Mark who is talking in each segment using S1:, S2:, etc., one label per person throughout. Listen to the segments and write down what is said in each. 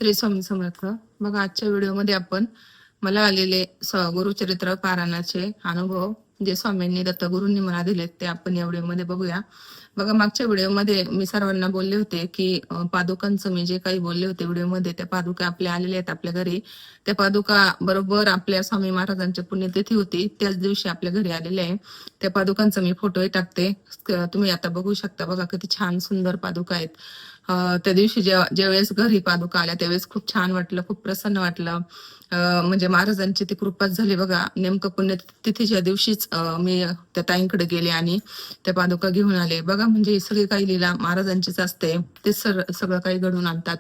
S1: श्री स्वामी समर्थ. बघा, आजच्या व्हिडिओमध्ये आपण मला आलेले गुरुचरित्र पारायणाचे अनुभव जे स्वामींनी दत्तगुरूंनी मला दिलेत ते आपण या व्हिडिओमध्ये बघूया. बघा, मागच्या व्हिडिओमध्ये मी सर्वांना बोलले होते की पादुकांचं मी जे काही बोलले होते व्हिडिओमध्ये, त्या पादुका आपल्या आलेल्या आहेत आपल्या घरी. त्या पादुका बरोबर आपल्या स्वामी महाराजांची पुण्यतिथी होती त्याच दिवशी आपल्या घरी आलेल्या आहे. त्या पादुकांचा मी फोटोही टाकते, तुम्ही आता बघू शकता. बघा किती छान सुंदर पादुका आहेत. त्या दिवशी ज्यावेळेस घरी पादुका आल्या त्यावेळेस खूप छान वाटलं, खूप प्रसन्न वाटलं. म्हणजे महाराजांची ती कृपाच झाली. बघा, नेमकं पुण्यतिथीच्या दिवशीच मी त्या ताईंकडे गेले आणि त्या पादुका घेऊन आले. बघा, म्हणजे सगळी काही लीला महाराजांचीच असते, ते सगळं काही घडून आणतात.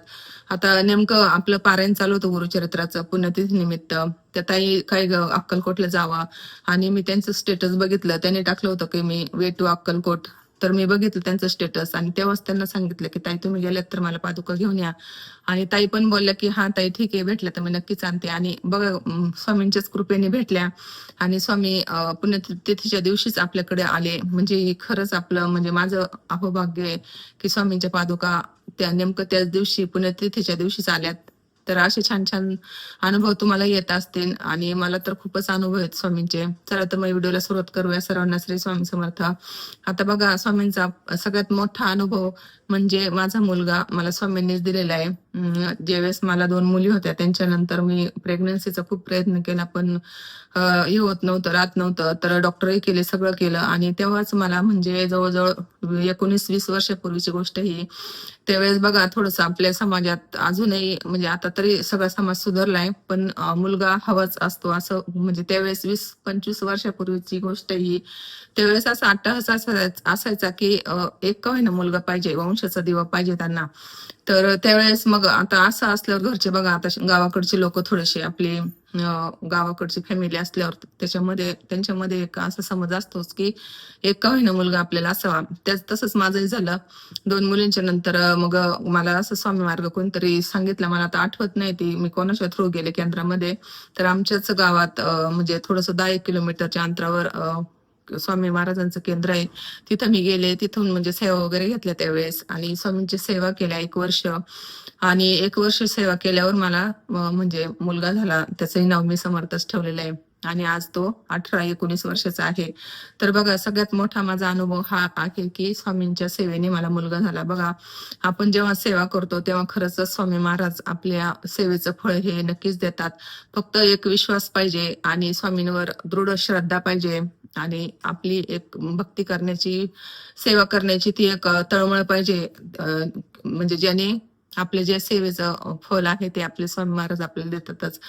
S1: आता नेमकं आपलं पारायण चालू होतं गुरुचरित्राचं पुण्यतिथी निमित्त. त्या ताई काही अक्कलकोटला जावा आणि मी त्यांचं स्टेटस बघितलं, त्यांनी टाकलं होतं की मी वे टू अक्कलकोट. तर मी बघितलं त्यांचं स्टेटस आणि तेव्हाच त्यांना सांगितलं की ताई तुम्ही गेल्यात तर मला पादुका घेऊन या. आणि ताई पण बोलल्या की हा ताई ठीक आहे, भेटल्या तर मी नक्कीच आणते. आणि बघा, स्वामींच्याच कृपेने भेटल्या आणि स्वामी पुण्यतिथीच्या दिवशीच आपल्याकडे आले. म्हणजे खरंच आपलं म्हणजे माझं अहोभाग्य आहे की स्वामींच्या पादुका त्या नेमकं त्याच दिवशी पुण्यतिथीच्या दिवशीच आल्यात. तर असे छान छान अनुभव तुम्हाला येत असतील आणि मला तर खूपच अनुभव आहेत स्वामींचे. चला तर मग व्हिडिओला सुरुवात करूया. सर्वांना श्री स्वामी समर्थ. आता बघा, स्वामींचा सगळ्यात मोठा अनुभव म्हणजे माझा मुलगा मला स्वामींनीच दिलेला आहे. ज्यावेळेस मला 2 मुली होत्या त्यांच्यानंतर मी प्रेग्नन्सीचा खूप प्रयत्न केला, पण हे होत नव्हतं, राहत नव्हतं. तर डॉक्टरही केले, सगळं केलं आणि तेव्हाच मला म्हणजे जवळजवळ 19-20 वर्षापूर्वीची गोष्ट ही. त्यावेळेस बघा, थोडस आपल्या समाजात अजूनही म्हणजे आता तरी सगळा समाज सुधारलाय, पण मुलगा हवाच असतो असं म्हणजे त्यावेळेस 20-25 वर्षापूर्वीची गोष्ट ही. त्यावेळेस असा अट्टहास असायचा की एक का होईना मुलगा पाहिजे, वंशाचा दिवा पाहिजे त्यांना. तर त्यावेळेस मग आता असं असल्यावर घरचे बघा, आता गावाकडचे लोक थोडेसे आपले गावाकडची फॅमिली असल्यावर त्याच्यामध्ये त्यांच्यामध्ये एक असा समज असतोच की एक का होईना मुलगा आपल्याला असावा. तसंच माझंही झालं. 2 मुलींच्या नंतर मग मला असं स्वामी मार्ग कोणतरी सांगितलं, मला आता आठवत नाही ती मी कोणाच्या थ्रू गेले केंद्रामध्ये. तर आमच्याच गावात म्हणजे थोडस 10-1 किलोमीटरच्या अंतरावर स्वामी महाराजांचं केंद्र आहे. तिथं मी गेले, तिथून म्हणजे सेवा वगैरे घेतल्या त्यावेळेस आणि स्वामींची सेवा केल्या 1 वर्ष. आणि 1 वर्ष सेवा केल्यावर मला म्हणजे मुलगा झाला. त्याचंही नाव मी समर्थच ठेवलेलं आहे आणि आज तो 18-19 वर्षाचा आहे. तर बघा, सगळ्यात मोठा माझा अनुभव हा आहे की स्वामींच्या सेवेने मला मुलगा झाला. बघा, आपण जेव्हा सेवा करतो तेव्हा खरंच स्वामी महाराज आपल्या सेवेचं फळ हे नक्कीच देतात. फक्त एक विश्वास पाहिजे आणि स्वामींवर दृढ श्रद्धा पाहिजे आणि आपली एक भक्ती करण्याची, सेवा करण्याची ती एक तळमळ पाहिजे. म्हणजे ज्याने आपले जे सेवेचं फल आहे ते आपले स्वामी महाराज आपल्याला देतातच.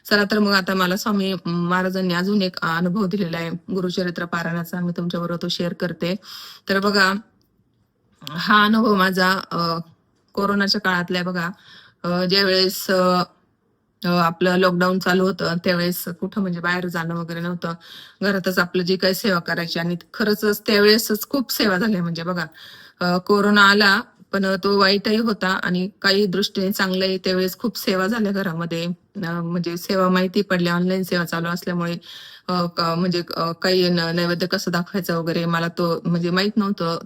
S1: चला तर मग आता मला स्वामी महाराजांनी अजून एक अनुभव दिलेला आहे गुरुचरित्र पारायणाचा, मी तुमच्याबरोबर तो शेअर करते. तर बघा, हा अनुभव माझा कोरोनाच्या काळातला आहे. बघा, ज्यावेळेस आपलं लॉकडाऊन चालू होतं त्यावेळेस कुठं म्हणजे बाहेर जाणं वगैरे नव्हतं, घरातच आपलं जे काही सेवा करायची आणि खरंच त्यावेळेसच खूप सेवा झाल्या. म्हणजे बघा, कोरोना आला पण तो वाईटही होता आणि काही दृष्टीने चांगलंही. त्यावेळेस खूप सेवा झाल्या घरामध्ये, म्हणजे सेवा माहिती पडल्या, ऑनलाईन सेवा चालू असल्यामुळे. म्हणजे काही नैवेद्य कसं दाखवायचं वगैरे मला तो म्हणजे माहित नव्हतं.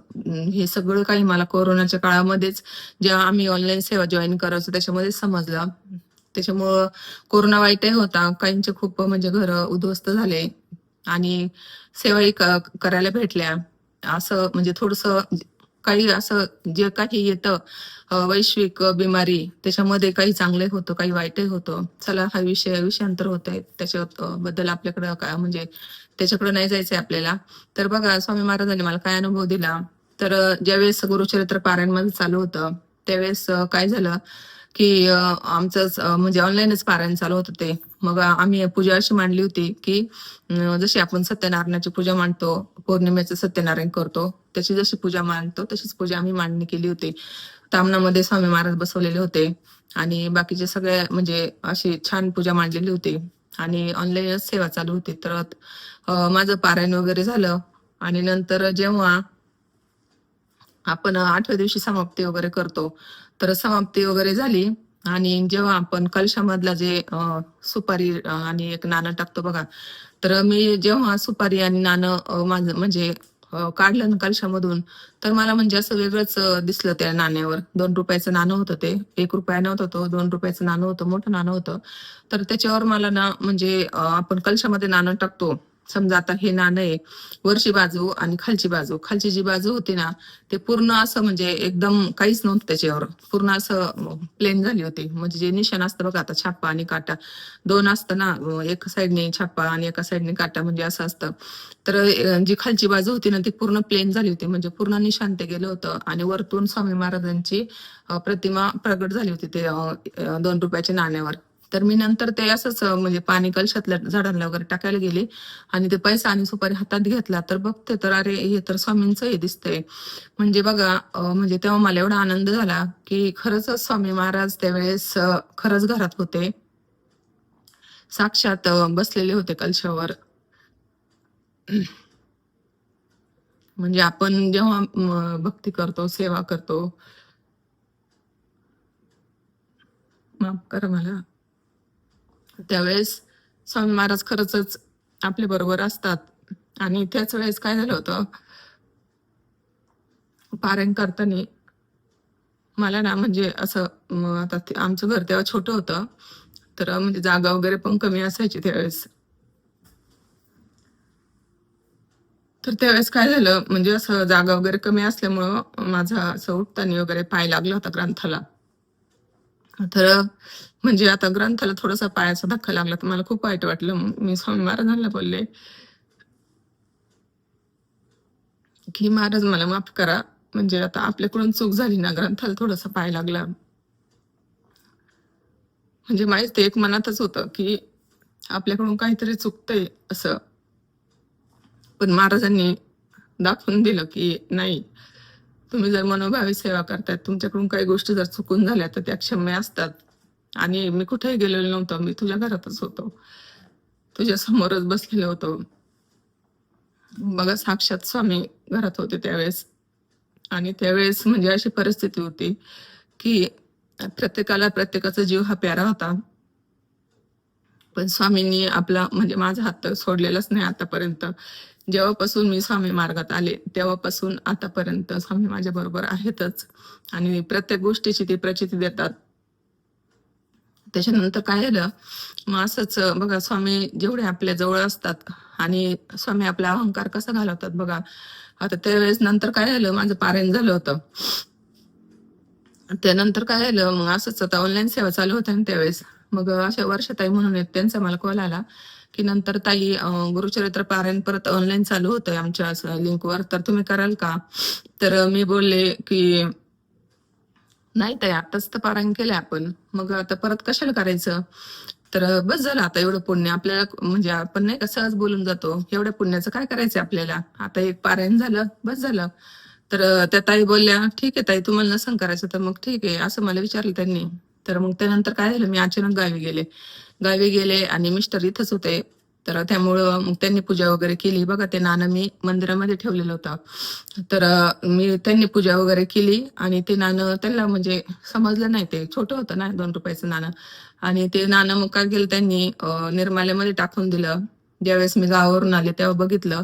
S1: हे सगळं काही मला कोरोनाच्या काळामध्येच जेव्हा आम्ही ऑनलाईन सेवा जॉईन करायचो त्याच्यामध्ये समजलं. त्याच्यामुळं कोरोना वाईटही होता, काहींचे खूप म्हणजे घर उद्ध्वस्त झाले आणि सेवाही करायला भेटल्या. असं म्हणजे थोडस काही असं जे काही येतं वैश्विक बिमारी, त्याच्यामध्ये काही चांगले होतं, काही वाईटही होतं. चला, हा विषयांतर होत आहे, त्याच्या बद्दल आपल्याकडं काय म्हणजे त्याच्याकडे नाही जायचंय आपल्याला. तर बघा, स्वामी महाराजांनी मला काय अनुभव दिला. तर ज्यावेळेस गुरुचरित्र पारायण माझं चालू होतं त्यावेळेस काय झालं की आमचंच म्हणजे ऑनलाईनच पारायण चालू होतं ते. मग आम्ही पूजा अशी मांडली होती की जशी आपण सत्यनारायणाची पूजा मांडतो, पौर्णिमेचं सत्यनारायण करतो, त्याची जशी पूजा मांडतो तशीच पूजा आम्ही मांडणी केली होती. तामणामध्ये स्वामी महाराज बसवलेले होते आणि बाकीचे सगळे म्हणजे अशी छान पूजा मांडलेली होती आणि ऑनलाईनच सेवा चालू होती. तर माझं पारायण वगैरे झालं आणि नंतर जेव्हा आपण 8व्या दिवशी समाप्ती वगैरे करतो, तर समाप्ती वगैरे झाली आणि जेव्हा आपण कलशामधला जे सुपारी आणि एक नाणं टाकतो बघा, तर मी जेव्हा सुपारी आणि नाणं माझं म्हणजे काढलं ना कलशामधून, तर मला म्हणजे असं वेगळंच दिसलं त्या नाण्यावर. 2 रुपयाचं नाणं होतं ते. 1 रुपया नव्हतं तो, 2 रुपयाचं नाणं होतं, मोठं नाणं होतं. तर त्याच्यावर मला ना म्हणजे आपण कलशामध्ये नाणं टाकतो. समजा आता हे नाणं आहे, वरची बाजू आणि खालची बाजू. खालची जी बाजू होती ना, ते पूर्ण असं म्हणजे एकदम काहीच नव्हतं त्याच्यावर. पूर्ण असं प्लेन झाली होती. म्हणजे जे निशाण असतं बघा आता छापा आणि काटा. 2 असतं ना, एका साइडने छापा आणि एका साइडने काटा म्हणजे असं असतं. तर जी खालची बाजू होती ना ती पूर्ण प्लेन झाली होती. म्हणजे पूर्ण निशाण ते गेलं होतं आणि वरतून स्वामी महाराजांची प्रतिमा प्रगट झाली होती ते 2 रुपयाच्या नाण्यावर. तर मी नंतर ते असंच म्हणजे पाणी कलशातल्या झाडांना वगैरे टाकायला गेले आणि ते पैसा आणि सुपारी हातात घेतला तर बघते तर अरे हे तर स्वामींचं हे दिसतंय. म्हणजे बघा म्हणजे तेव्हा मला एवढा आनंद झाला की खरंच स्वामी महाराज त्यावेळेस खरंच घरात होते. साक्षात बसलेले होते कलशावर. म्हणजे आपण जेव्हा भक्ती करतो, सेवा करतो, माफ करा मला, त्यावेळेस स्वामी महाराज खरंच आपल्या बरोबर असतात. आणि त्याच वेळेस काय झालं होतं, पारायण करताना मला ना म्हणजे असं आता आमचं घर तेव्हा छोटं होतं, तर म्हणजे जागा वगैरे पण कमी असायची त्यावेळेस. तर त्यावेळेस काय झालं म्हणजे असं जागा वगैरे कमी असल्यामुळं माझा असं उठताना वगैरे पाय लागला होता ग्रंथाला. तर म्हणजे आता ग्रंथाला थोडासा पायाचा धक्का लागला तर मला खूप वाईट वाटलं. मग मी स्वामी महाराजांना बोलले, की "महाराज मला माफ करा. म्हणजे आता आपल्याकडून चूक झाली ना, ग्रंथाला थोडासा पाय लागला." म्हणजे माझ्या ते एक मनातच होतं, की आपल्याकडून काहीतरी चुकतंय असं. पण महाराजांनी दाखवून दिलं, की नाही, तुम्ही जर मनोभावे सेवा करताय, तुमच्याकडून काही गोष्टी जर चुकून झाल्या तर त्या क्षम्य असतात. आणि मी कुठेही गेलेलो नव्हतो. मी तुझ्या घरातच होतो. तुझ्या समोरच बसलेलो होतो. बघा साक्षात स्वामी घरात होते त्यावेळेस. आणि त्यावेळेस म्हणजे अशी परिस्थिती होती, की प्रत्येकाला प्रत्येकाचा जीव हा प्यारा होता. पण स्वामींनी आपला म्हणजे माझा हात तर सोडलेलाच नाही आतापर्यंत. जेव्हापासून मी स्वामी मार्गात आले, तेव्हापासून आतापर्यंत स्वामी माझ्याबरोबर आहेतच. आणि प्रत्येक गोष्टीची ते प्रचिती देतात. त्याच्यानंतर काय झालं, मग असंच बघा स्वामी जेवढे आपल्या जवळ असतात आणि स्वामी आपला अहंकार कसा घालवतात बघा. आता त्यावेळेस नंतर काय झालं, माझं पारायण झालं होतं. त्यानंतर काय झालं, मग असंच आता ऑनलाईन सेवा चालू होत्या ना त्यावेळेस. मग अशा वर्षाताई म्हणून आहेत, त्यांचा मला कॉल आला, की नंतर ताई गुरुचरित्र पारायण परत ऑनलाईन चालू होतंय आमच्या असं लिंकवर, तर तुम्ही कराल का? तर मी बोलले, की "नाही ताई, आत्ताच तर पारायण केलंय आपण. मग आता परत कशाला करायचं? तर बस झालं आता एवढं पुण्य आपल्याला म्हणजे आपण नाही का सहज बोलून जातो. एवढ्या पुण्याचं काय करायचंय आपल्याला? आता एक पारायण झालं, बस झालं." तर त्या ताई बोलल्या, "ठीक आहे ताई, तुम्हाला नसेल करायचं तर मग ठीक आहे." असं मला विचारलं त्यांनी. तर मग त्यानंतर काय झालं, मी अचानक गावी गेले. गावी गेले आणि मिस्टर इथंच होते. तर त्यामुळं मग त्यांनी पूजा वगैरे केली. बघा ते नाणं मी मंदिरामध्ये ठेवलेलं होतं. तर मी त्यांनी पूजा वगैरे केली आणि ते नाणं त्यांना म्हणजे समजलं नाही, ते छोटं होतं ना 2 रुपयाचं नाणं. आणि ते नाणं मग काय केलं त्यांनी निर्माल्यामध्ये टाकून दिलं. ज्यावेळेस मी गावावरून आले तेव्हा बघितलं,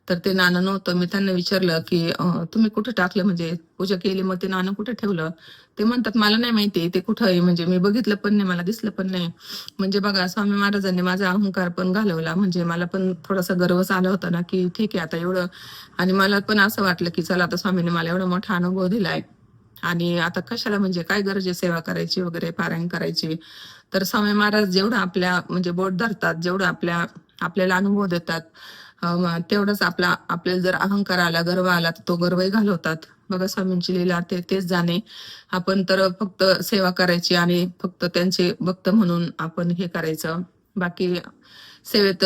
S1: तर ते नाणं नव्हतं. मी त्यांना विचारलं, की "तुम्ही कुठे टाकलं? म्हणजे पूजा केली मग ते नाणं कुठे ठेवलं?" ते म्हणतात, "मला नाही माहिती ते कुठं आहे. म्हणजे मी बघितलं पण नाही, मला दिसलं पण नाही." म्हणजे बघा स्वामी महाराजांनी माझा अहंकार पण घालवला. म्हणजे मला पण थोडासा गर्वच आला होता ना, की ठीक आहे आता एवढं. आणि मला पण असं वाटलं, की चला आता स्वामींनी मला एवढा मोठा अनुभव दिलाय आणि आता कशाला म्हणजे काय गरज आहे सेवा करायची वगैरे, पारायण करायची. तर स्वामी महाराज जेवढं आपल्या म्हणजे बोट धरतात, जेवढं आपल्याला अनुभव देतात, तेवढंच आपल्याला जर अहंकार आला, गर्व आला, तर तो गर्वही घालवतात. बघा स्वामींची लीला तेच जाणे. आपण तर फक्त सेवा करायची आणि फक्त त्यांचे भक्त म्हणून आपण हे करायचं. बाकी सेवेत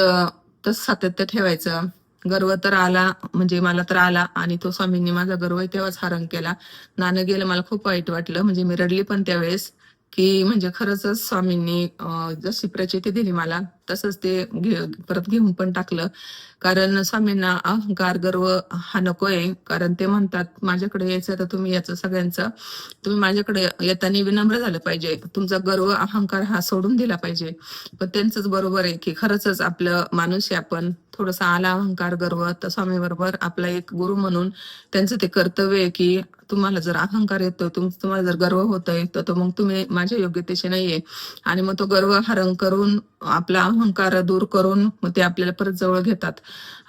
S1: तसं सातत्य ठेवायचं. गर्व तर आला म्हणजे मला तर आला आणि तो स्वामींनी माझा गर्वही तेव्हाच हरण केला. नाणं गेलं मला खूप वाईट वाटलं. म्हणजे मी रडली पण त्यावेळेस. की म्हणजे खरंच स्वामींनी जशी प्रचिती दिली मला तसंच ते परत घेऊन पण टाकलं. कारण स्वामींना अहंकार, गर्व हा नकोय. कारण ते म्हणतात, "माझ्याकडे यायचं तर तुम्ही याचं सगळ्यांचं. तुम्ही माझ्याकडे येताना विनम्र झालं पाहिजे. तुमचा गर्व, अहंकार हा सोडून दिला पाहिजे." पण त्यांचंच बरोबर आहे, की खरंच आपलं माणूस आहे आपण. थोडासा आला अहंकार, गर्व तर स्वामीबरोबर आपला एक गुरु म्हणून त्यांचं ते कर्तव्य आहे, की तुम्हाला जर अहंकार येतोय, तुम्हाला जर गर्व होतोय, तर मग तुम्ही माझ्या योग्यतेचे नाहीये. आणि मग तो गर्व हरण करून, आपला अहंकार दूर करून मग ते आपल्याला परत जवळ घेतात.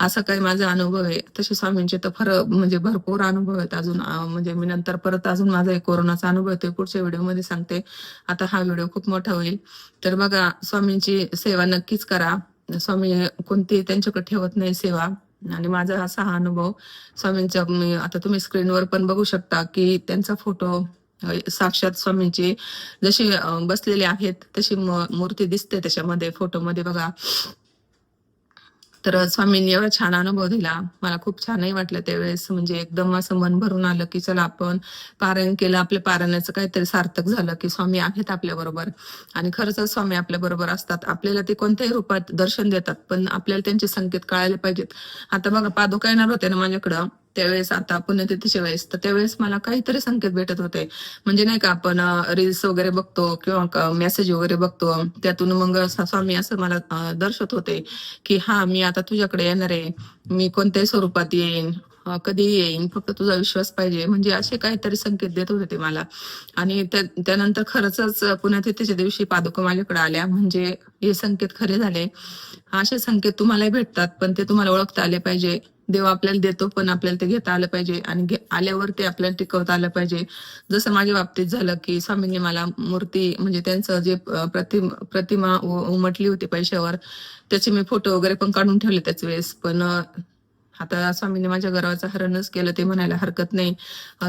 S1: असा काही माझा अनुभव आहे. तसे स्वामींचे तर म्हणजे भरपूर अनुभव आहेत अजून. म्हणजे मी नंतर परत अजून माझा एक कोरोनाचा अनुभव आहे, ते पुढच्या व्हिडिओमध्ये सांगते. आता हा व्हिडिओ खूप मोठा होईल. तर बघा, स्वामींची सेवा नक्कीच करा. स्वामी कोणती त्यांच्याकडे ठेवत नाही सेवा. आणि माझा असा हा अनुभव स्वामींचा, आता तुम्ही स्क्रीनवर पण बघू शकता, की त्यांचा फोटो साक्षात स्वामींची जशी बसलेले आहेत तशी मूर्ती दिसते त्याच्यामध्ये फोटोमध्ये बघा. तर स्वामींनी एवढा छान अनुभव दिला. मला खूप छानही वाटलं त्यावेळेस. म्हणजे एकदम असं मन भरून आलं, की चला आपण पारायण केलं. आपल्या पारायणाचं काहीतरी सार्थक झालं, की स्वामी आहेत आपल्याबरोबर. आणि खरंच स्वामी आपल्याबरोबर असतात. आपल्याला ते कोणत्याही रूपात दर्शन देतात, पण आपल्याला त्यांचे संकेत कळायला पाहिजेत. आता बघा, पादुका येणार होते ना माझ्याकडं त्यावेळेस, आता पुण्यतिथीच्या वेळेस, तर त्यावेळेस मला काहीतरी संकेत भेटत होते. म्हणजे नाही का, आपण रील्स वगैरे बघतो किंवा मेसेज वगैरे बघतो, त्यातून मग स्वामी असं मला दर्शत होते, की हा मी आता तुझ्याकडे येणार आहे. मी कोणत्याही स्वरूपात येईन, कधी येईन, फक्त तुझा विश्वास पाहिजे. म्हणजे असे काहीतरी संकेत देत होते ते मला. आणि त्यानंतर खरंच पुण्यतिथीच्या दिवशी पादुका माझ्याकडे आल्या. म्हणजे हे संकेत खरे झाले. असे संकेत तुम्हालाही भेटतात, पण ते तुम्हाला ओळखता आले पाहिजे. देव आपल्याला देतो, पण आपल्याला ते घेता आलं पाहिजे. आणि आल्यावर ते आपल्याला टिकवता आलं पाहिजे. जसं माझ्या बाबतीत झालं, की स्वामींनी मला मूर्ती, म्हणजे त्यांचं जे प्रतिमा उमटली होती पैशावर, त्याचे मी फोटो वगैरे पण काढून ठेवले त्याच वेळेस. पण आता स्वामींनी माझ्या गर्वाचं हरणच केलं, ते म्हणायला हरकत नाही.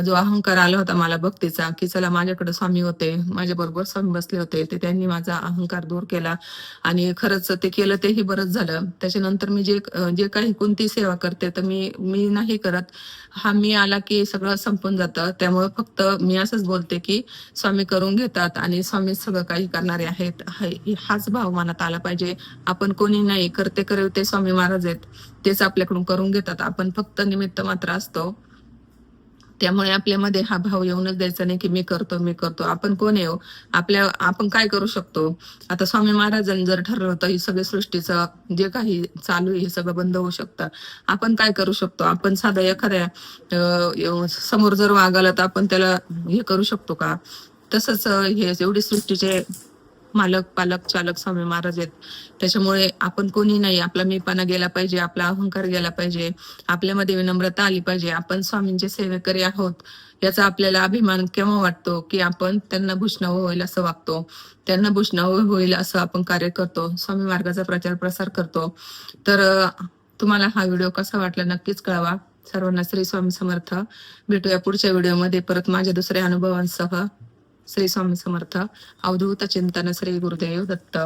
S1: जो अहंकार आला होता मला भक्तीचा, की चला माझ्याकडे स्वामी होते, माझ्या बरोबर स्वामी बसले होते, ते त्यांनी माझा अहंकार दूर केला. आणि खरंच ते केलं, तेही बरंच झालं. त्याच्यानंतर मी जे काही कोणती सेवा करते, तर मी नाही करत. हा मी आला की सगळं संपून जातं. त्यामुळे फक्त मी असंच बोलते, की स्वामी करून घेतात आणि स्वामी सगळं काही करणारे आहेत. हाच भाव मनात आला पाहिजे. आपण कोणी नाही, करते ते स्वामी महाराज आहेत. तेच आपल्याकडून करून घेतात. आपण फक्त निमित्त मात्र असतो. त्यामुळे आपल्यामध्ये हा भाव येऊनच द्यायचा नाही, की मी करतो. आपण कोण आहे हो? आपण काय करू शकतो? आता स्वामी महाराजांनी जर ठरवलं तर ही सगळी सृष्टीचं जे काही चालू आहे हे सगळं बंद होऊ शकतं. आपण काय करू शकतो? आपण साधं एखाद्या समोर जर वागायला, तर आपण त्याला हे करू शकतो का? तसंच हे एवढी सृष्टीचे मालक, पालक, चालक स्वामी महाराज आहेत. त्याच्यामुळे आपण कोणी नाही. आपला मीपणा गेला पाहिजे, आपला अहंकार गेला पाहिजे, आपल्यामध्ये विनम्रता आली पाहिजे. आपण स्वामींचे सेवेकरी आहोत याचा आपल्याला अभिमान केव्हा वाटतो, की आपण त्यांना भूषणावं होईल असं वागतो, त्यांना भूषणावं होईल असं आपण कार्य करतो, स्वामी मार्गाचा प्रचार प्रसार करतो. तर तुम्हाला हा व्हिडिओ कसा वाटला नक्कीच कळवा. सर्वांना श्री स्वामी समर्थ. भेटूया पुढच्या व्हिडिओमध्ये परत माझ्या दुसऱ्या अनुभवांसह. श्री स्वामी समर्थ. अवधूत चिंतन. श्री गुरुदेव दत्त.